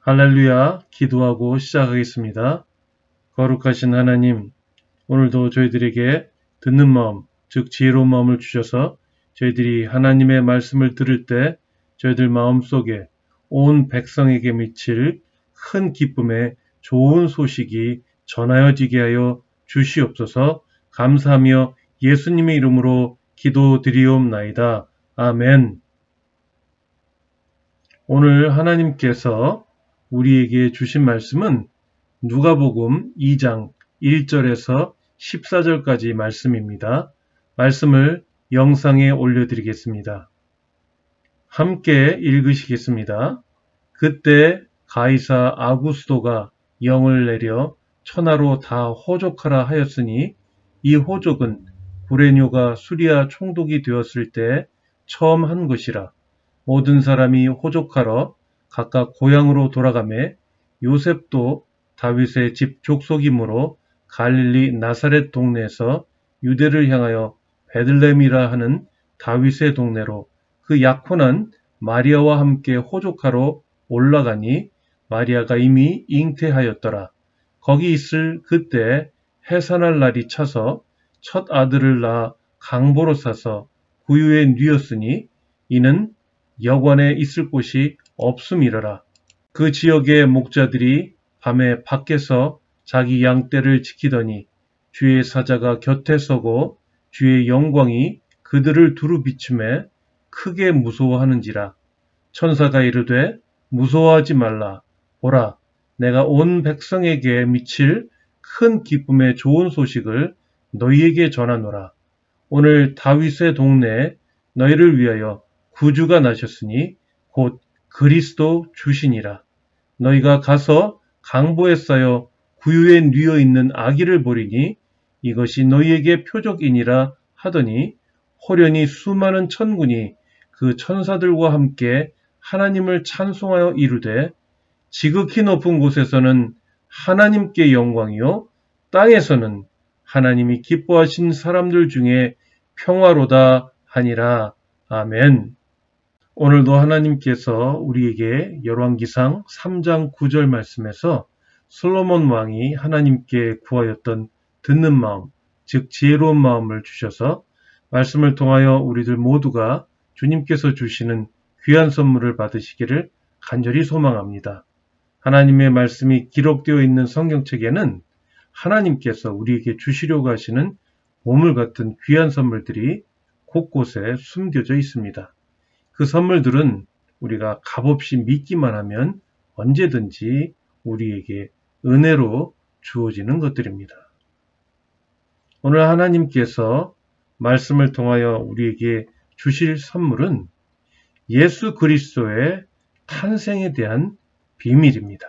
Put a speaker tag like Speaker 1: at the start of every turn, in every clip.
Speaker 1: 할렐루야, 기도하고 시작하겠습니다. 거룩하신 하나님, 오늘도 저희들에게 듣는 마음, 즉 지혜로운 마음을 주셔서 저희들이 하나님의 말씀을 들을 때 저희들 마음속에 온 백성에게 미칠 큰 기쁨의 좋은 소식이 전하여지게 하여 주시옵소서. 감사하며 예수님의 이름으로 기도드리옵나이다. 아멘. 오늘 하나님께서 우리에게 주신 말씀은 누가복음 2장 1절에서 14절까지 말씀입니다. 말씀을 영상에 올려드리겠습니다. 함께 읽으시겠습니다. 그때 가이사 아구스도가 영을 내려 천하로 다 호족하라 하였으니 이 호족은 구레뇨가 수리아 총독이 되었을 때 처음 한 것이라. 모든 사람이 호족하러 각각 고향으로 돌아가매 요셉도 다윗의 집 족속이므로 갈릴리 나사렛 동네에서 유대를 향하여 베들레헴이라 하는 다윗의 동네로 그 약혼한 마리아와 함께 호족하러 올라가니 마리아가 이미 잉태하였더라. 거기 있을 그때 해산할 날이 차서 첫 아들을 낳아 강보로 싸서 구유에 뉘었으니 이는 여관에 있을 곳이 없음이러라. 그 지역의 목자들이 밤에 밖에서 자기 양떼를 지키더니 주의 사자가 곁에 서고 주의 영광이 그들을 두루 비춤에 크게 무서워하는지라. 천사가 이르되 무서워하지 말라. 보라, 내가 온 백성에게 미칠 큰 기쁨의 좋은 소식을 너희에게 전하노라. 오늘 다윗의 동네에 너희를 위하여 구주가 나셨으니 곧 그리스도 주시니라. 너희가 가서 강보에 쌓여 구유에 뉘어 있는 아기를 보리니 이것이 너희에게 표적이니라 하더니 호련히 수많은 천군이 그 천사들과 함께 하나님을 찬송하여 이르되 지극히 높은 곳에서는 하나님께 영광이요 땅에서는 하나님이 기뻐하신 사람들 중에 평화로다 하니라. 아멘. 오늘도 하나님께서 우리에게 열왕기상 3장 9절 말씀에서 솔로몬 왕이 하나님께 구하였던 듣는 마음, 즉 지혜로운 마음을 주셔서 말씀을 통하여 우리들 모두가 주님께서 주시는 귀한 선물을 받으시기를 간절히 소망합니다. 하나님의 말씀이 기록되어 있는 성경책에는 하나님께서 우리에게 주시려고 하시는 보물 같은 귀한 선물들이 곳곳에 숨겨져 있습니다. 그 선물들은 우리가 값없이 믿기만 하면 언제든지 우리에게 은혜로 주어지는 것들입니다. 오늘 하나님께서 말씀을 통하여 우리에게 주실 선물은 예수 그리스도의 탄생에 대한 비밀입니다.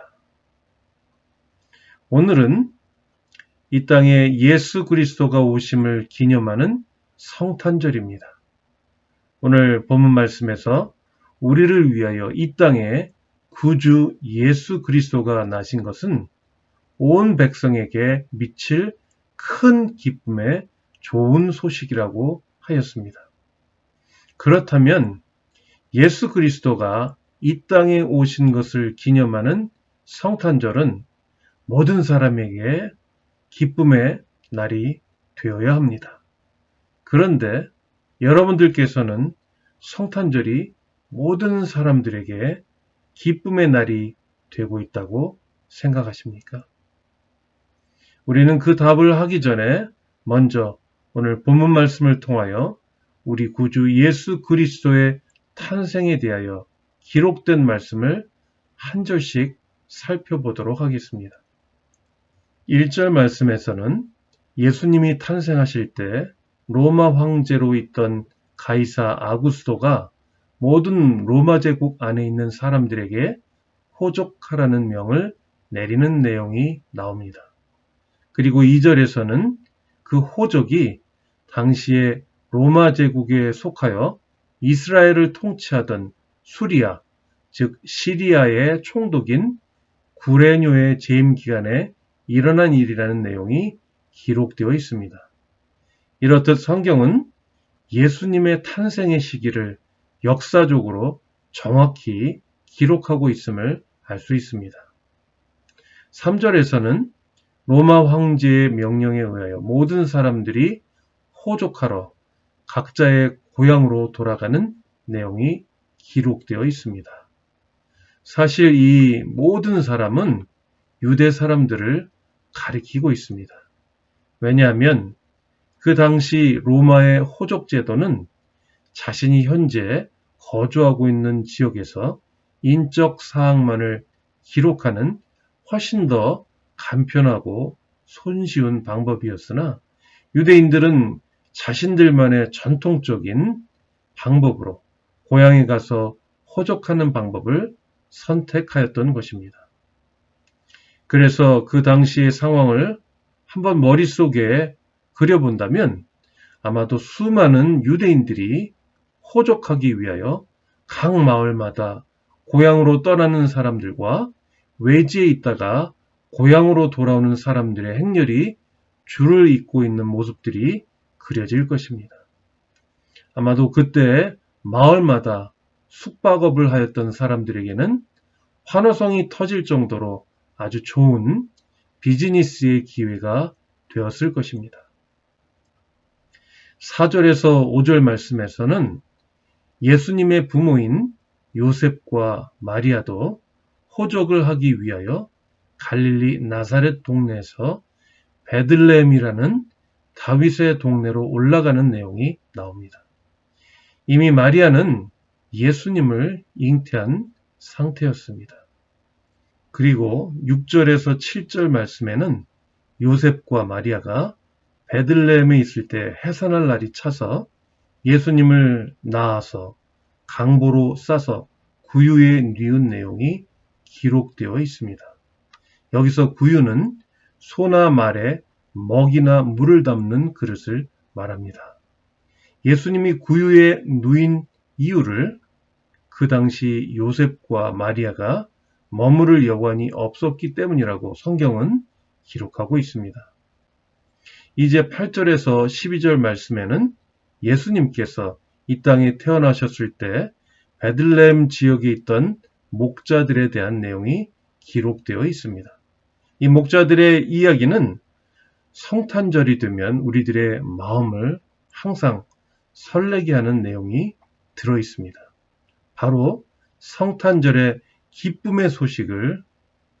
Speaker 1: 오늘은 이 땅에 예수 그리스도가 오심을 기념하는 성탄절입니다. 오늘 본문 말씀에서 우리를 위하여 이 땅에 구주 예수 그리스도가 나신 것은 온 백성에게 미칠 큰 기쁨의 좋은 소식이라고 하였습니다. 그렇다면 예수 그리스도가 이 땅에 오신 것을 기념하는 성탄절은 모든 사람에게 기쁨의 날이 되어야 합니다. 그런데 여러분들께서는 성탄절이 모든 사람들에게 기쁨의 날이 되고 있다고 생각하십니까? 우리는 그 답을 하기 전에 먼저 오늘 본문 말씀을 통하여 우리 구주 예수 그리스도의 탄생에 대하여 기록된 말씀을 한 절씩 살펴보도록 하겠습니다. 1절 말씀에서는 예수님이 탄생하실 때 로마 황제로 있던 가이사 아구스도가 모든 로마 제국 안에 있는 사람들에게 호족하라는 명을 내리는 내용이 나옵니다. 그리고 2절에서는 그 호족이 당시에 로마 제국에 속하여 이스라엘을 통치하던 수리아, 즉 시리아의 총독인 구레뇨의 재임 기간에 일어난 일이라는 내용이 기록되어 있습니다. 이렇듯 성경은 예수님의 탄생의 시기를 역사적으로 정확히 기록하고 있음을 알 수 있습니다. 3절에서는 로마 황제의 명령에 의하여 모든 사람들이 호족하러 각자의 고향으로 돌아가는 내용이 기록되어 있습니다. 사실 이 모든 사람은 유대 사람들을 가리키고 있습니다. 왜냐하면 그 당시 로마의 호족 제도는 자신이 현재 거주하고 있는 지역에서 인적 사항만을 기록하는 훨씬 더 간편하고 손쉬운 방법이었으나 유대인들은 자신들만의 전통적인 방법으로 고향에 가서 호족하는 방법을 선택하였던 것입니다. 그래서 그 당시의 상황을 한번 머릿속에 그려본다면 아마도 수많은 유대인들이 호족하기 위하여 각 마을마다 고향으로 떠나는 사람들과 외지에 있다가 고향으로 돌아오는 사람들의 행렬이 줄을 잇고 있는 모습들이 그려질 것입니다. 아마도 그때 마을마다 숙박업을 하였던 사람들에게는 환호성이 터질 정도로 아주 좋은 비즈니스의 기회가 되었을 것입니다. 4절에서 5절 말씀에서는 예수님의 부모인 요셉과 마리아도 호적을 하기 위하여 갈릴리 나사렛 동네에서 베들레헴이라는 다윗의 동네로 올라가는 내용이 나옵니다. 이미 마리아는 예수님을 잉태한 상태였습니다. 그리고 6절에서 7절 말씀에는 요셉과 마리아가 베들레헴에 있을 때 해산할 날이 차서 예수님을 낳아서 강보로 싸서 구유에 뉘은 내용이 기록되어 있습니다. 여기서 구유는 소나 말에 먹이나 물을 담는 그릇을 말합니다. 예수님이 구유에 누인 이유를 그 당시 요셉과 마리아가 머무를 여관이 없었기 때문이라고 성경은 기록하고 있습니다. 이제 8절에서 12절 말씀에는 예수님께서 이 땅에 태어나셨을 때 베들레헴 지역에 있던 목자들에 대한 내용이 기록되어 있습니다. 이 목자들의 이야기는 성탄절이 되면 우리들의 마음을 항상 설레게 하는 내용이 들어 있습니다. 바로 성탄절의 기쁨의 소식을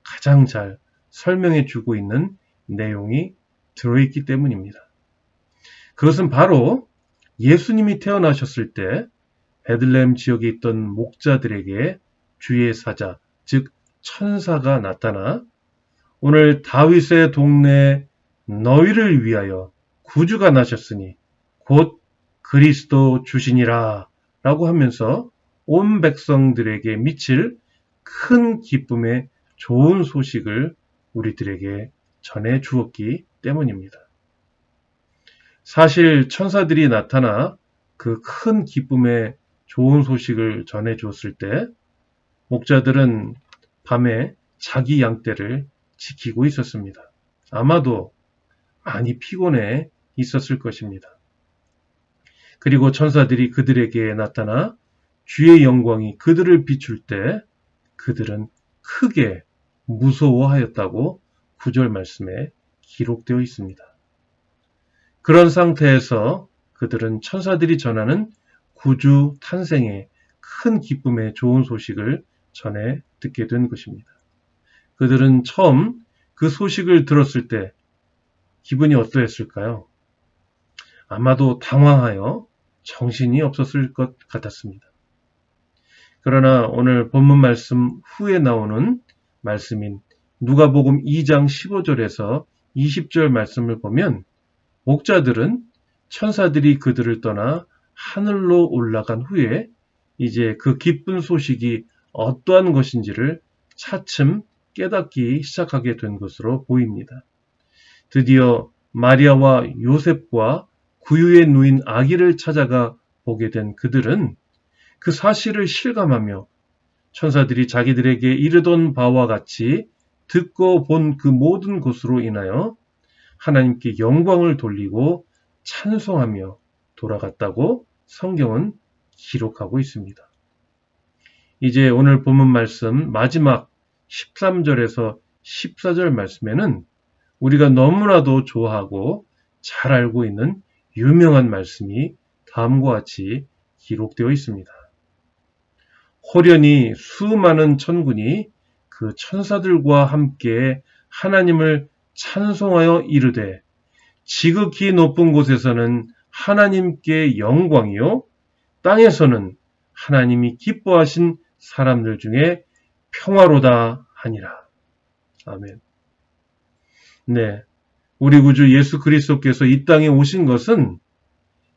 Speaker 1: 가장 잘 설명해 주고 있는 내용이 들어있기 때문입니다. 그것은 바로 예수님이 태어나셨을 때 베들레헴 지역에 있던 목자들에게 주의 사자, 즉 천사가 나타나 오늘 다윗의 동네에 너희를 위하여 구주가 나셨으니 곧 그리스도 주시니라 라고 하면서 온 백성들에게 미칠 큰 기쁨의 좋은 소식을 우리들에게 전해 주었기 때문입니다. 사실 천사들이 나타나 그 큰 기쁨의 좋은 소식을 전해 주었을 때 목자들은 밤에 자기 양떼를 지키고 있었습니다. 아마도 많이 피곤해 있었을 것입니다. 그리고 천사들이 그들에게 나타나 주의 영광이 그들을 비출 때 그들은 크게 무서워하였다고 9절 말씀에 기록되어 있습니다. 그런 상태에서 그들은 천사들이 전하는 구주 탄생의 큰 기쁨의 좋은 소식을 전해 듣게 된 것입니다. 그들은 처음 그 소식을 들었을 때 기분이 어떠했을까요? 아마도 당황하여 정신이 없었을 것 같았습니다. 그러나 오늘 본문 말씀 후에 나오는 말씀인 누가복음 2장 15절에서 20절 말씀을 보면 목자들은 천사들이 그들을 떠나 하늘로 올라간 후에 이제 그 기쁜 소식이 어떠한 것인지를 차츰 깨닫기 시작하게 된 것으로 보입니다. 드디어 마리아와 요셉과 구유에 누인 아기를 찾아가 보게 된 그들은 그 사실을 실감하며 천사들이 자기들에게 이르던 바와 같이 듣고 본 그 모든 것으로 인하여 하나님께 영광을 돌리고 찬송하며 돌아갔다고 성경은 기록하고 있습니다. 이제 오늘 본문 말씀 마지막 13절에서 14절 말씀에는 우리가 너무나도 좋아하고 잘 알고 있는 유명한 말씀이 다음과 같이 기록되어 있습니다. 호련히 수많은 천군이 그 천사들과 함께 하나님을 찬송하여 이르되 지극히 높은 곳에서는 하나님께 영광이요 땅에서는 하나님이 기뻐하신 사람들 중에 평화로다 하니라. 아멘. 네, 우리 구주 예수 그리스도께서 이 땅에 오신 것은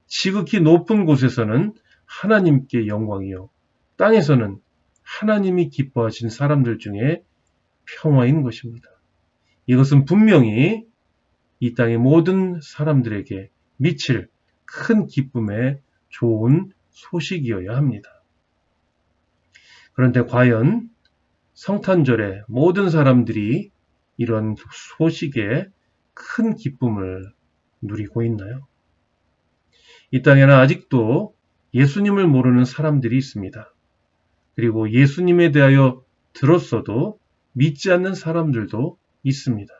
Speaker 1: 지극히 높은 곳에서는 하나님께 영광이요 땅에서는 하나님이 기뻐하신 사람들 중에 평화인 것입니다. 이것은 분명히 이 땅의 모든 사람들에게 미칠 큰 기쁨의 좋은 소식이어야 합니다. 그런데 과연 성탄절에 모든 사람들이 이런 소식에 큰 기쁨을 누리고 있나요? 이 땅에는 아직도 예수님을 모르는 사람들이 있습니다. 그리고 예수님에 대하여 들었어도 믿지 않는 사람들도 있습니다.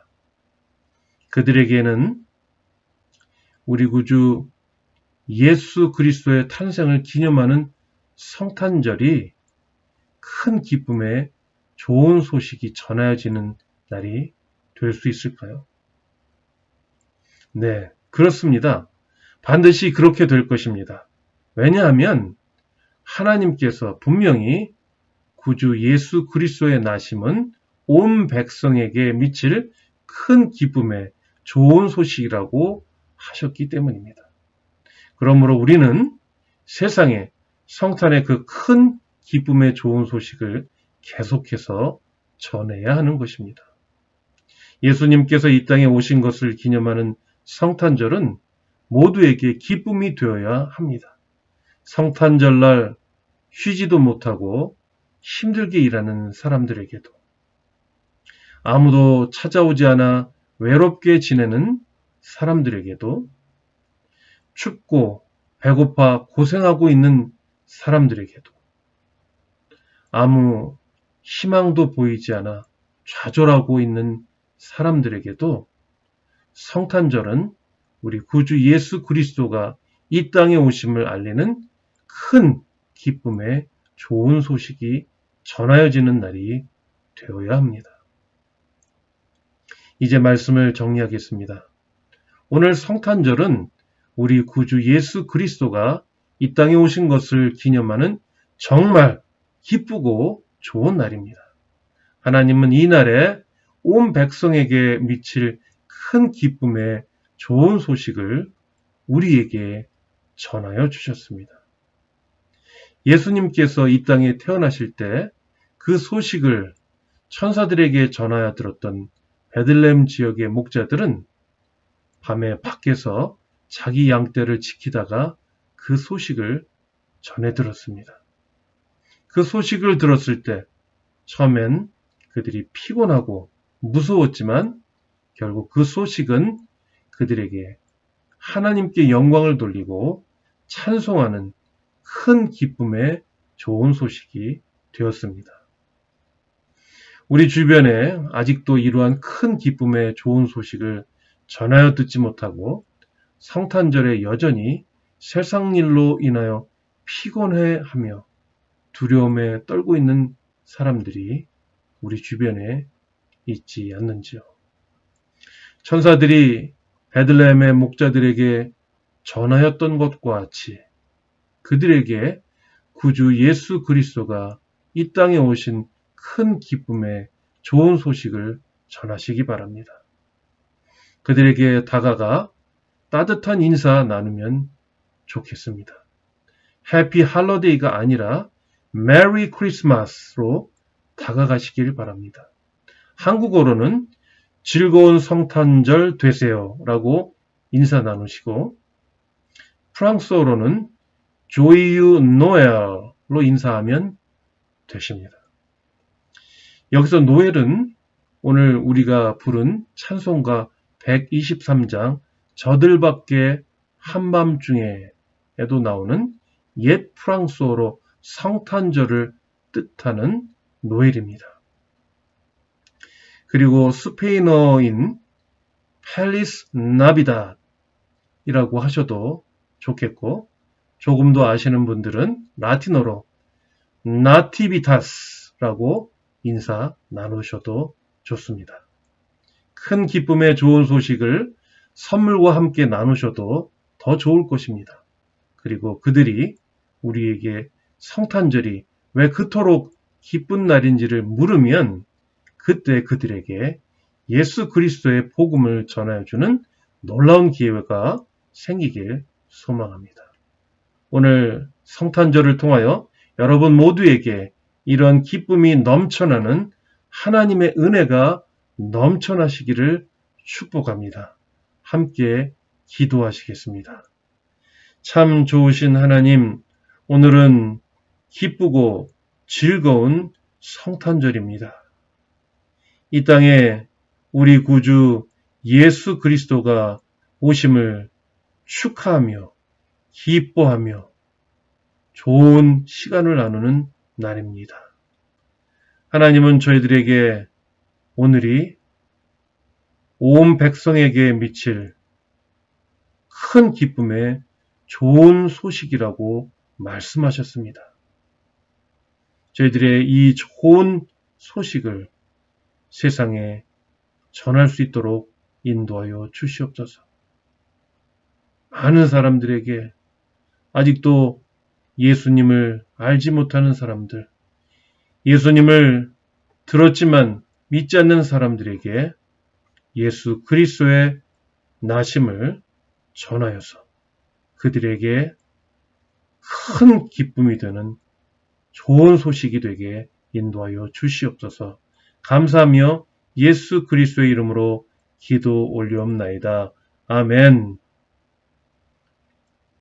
Speaker 1: 그들에게는 우리 구주 예수 그리스도의 탄생을 기념하는 성탄절이 큰 기쁨의 좋은 소식이 전해지는 날이 될 수 있을까요? 네, 그렇습니다. 반드시 그렇게 될 것입니다. 왜냐하면 하나님께서 분명히 구주 예수 그리스도의 나심은 온 백성에게 미칠 큰 기쁨의 좋은 소식이라고 하셨기 때문입니다. 그러므로 우리는 세상에 성탄의 그 큰 기쁨의 좋은 소식을 계속해서 전해야 하는 것입니다. 예수님께서 이 땅에 오신 것을 기념하는 성탄절은 모두에게 기쁨이 되어야 합니다. 성탄절날 쉬지도 못하고 힘들게 일하는 사람들에게도, 아무도 찾아오지 않아 외롭게 지내는 사람들에게도, 춥고 배고파 고생하고 있는 사람들에게도, 아무 희망도 보이지 않아 좌절하고 있는 사람들에게도 성탄절은 우리 구주 예수 그리스도가 이 땅에 오심을 알리는 큰 기쁨의 좋은 소식이 전하여지는 날이 되어야 합니다. 이제 말씀을 정리하겠습니다. 오늘 성탄절은 우리 구주 예수 그리스도가 이 땅에 오신 것을 기념하는 정말 기쁘고 좋은 날입니다. 하나님은 이 날에 온 백성에게 미칠 큰 기쁨의 좋은 소식을 우리에게 전하여 주셨습니다. 예수님께서 이 땅에 태어나실 때 그 소식을 천사들에게 전하여 들었던 베들레헴 지역의 목자들은 밤에 밖에서 자기 양떼를 지키다가 그 소식을 전해 들었습니다. 그 소식을 들었을 때 처음엔 그들이 피곤하고 무서웠지만 결국 그 소식은 그들에게 하나님께 영광을 돌리고 찬송하는 큰 기쁨의 좋은 소식이 되었습니다. 우리 주변에 아직도 이러한 큰 기쁨의 좋은 소식을 전하여 듣지 못하고 성탄절에 여전히 세상 일로 인하여 피곤해하며 두려움에 떨고 있는 사람들이 우리 주변에 있지 않는지요. 천사들이 베들레헴의 목자들에게 전하였던 것과 같이 그들에게 구주 예수 그리스도가 이 땅에 오신 큰 기쁨의 좋은 소식을 전하시기 바랍니다. 그들에게 다가가 따뜻한 인사 나누면 좋겠습니다. 해피 할러데이가 아니라 메리 크리스마스로 다가가시길 바랍니다. 한국어로는 즐거운 성탄절 되세요 라고 인사 나누시고, 프랑스어로는 조이유 노엘로 인사하면 되십니다. 여기서 노엘은 오늘 우리가 부른 찬송가 123장 저들밖에 한밤중에에도 나오는 옛 프랑스어로 성탄절을 뜻하는 노엘입니다. 그리고 스페인어인 펠리스 나비다이라고 하셔도 좋겠고, 조금 더 아시는 분들은 라틴어로 나티비타스라고 인사 나누셔도 좋습니다. 큰 기쁨의 좋은 소식을 선물과 함께 나누셔도 더 좋을 것입니다. 그리고 그들이 우리에게 성탄절이 왜 그토록 기쁜 날인지를 물으면 그때 그들에게 예수 그리스도의 복음을 전하여주는 놀라운 기회가 생기길 소망합니다. 오늘 성탄절을 통하여 여러분 모두에게 이런 기쁨이 넘쳐나는 하나님의 은혜가 넘쳐나시기를 축복합니다. 함께 기도하시겠습니다. 참 좋으신 하나님, 오늘은 기쁘고 즐거운 성탄절입니다. 이 땅에 우리 구주 예수 그리스도가 오심을 축하하며 기뻐하며 좋은 시간을 나누는 날입니다. 하나님은 저희들에게 오늘이 온 백성에게 미칠 큰 기쁨의 좋은 소식이라고 말씀하셨습니다. 저희들의 이 좋은 소식을 세상에 전할 수 있도록 인도하여 주시옵소서. 많은 사람들에게 아직도 예수님을 알지 못하는 사람들, 예수님을 들었지만 믿지 않는 사람들에게 예수 그리스도의 나심을 전하여서 그들에게 큰 기쁨이 되는 좋은 소식이 되게 인도하여 주시옵소서. 감사하며 예수 그리스도의 이름으로 기도 올리옵나이다. 아멘.